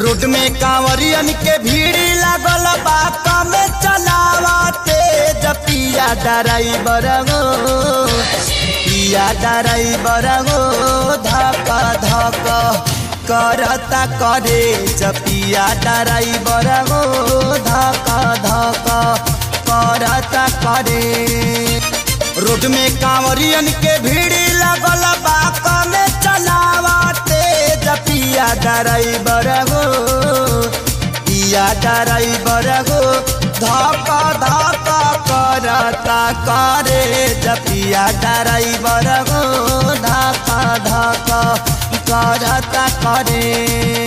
Road में कांवरियन के भीड़ लागल बात में चलावते पिया ड्राइवर गो पिया ड्राइवर गो धक धक करता करे पिया ड्राइवर गो धक धक करता करे। रोड में कांवरियन के भीड़ लागल बात में चलावते पिया ड्राइवर गो पिया ड्राइवर गो धक धक करता करे पिया ड्राइवर गो धक धक करता करे।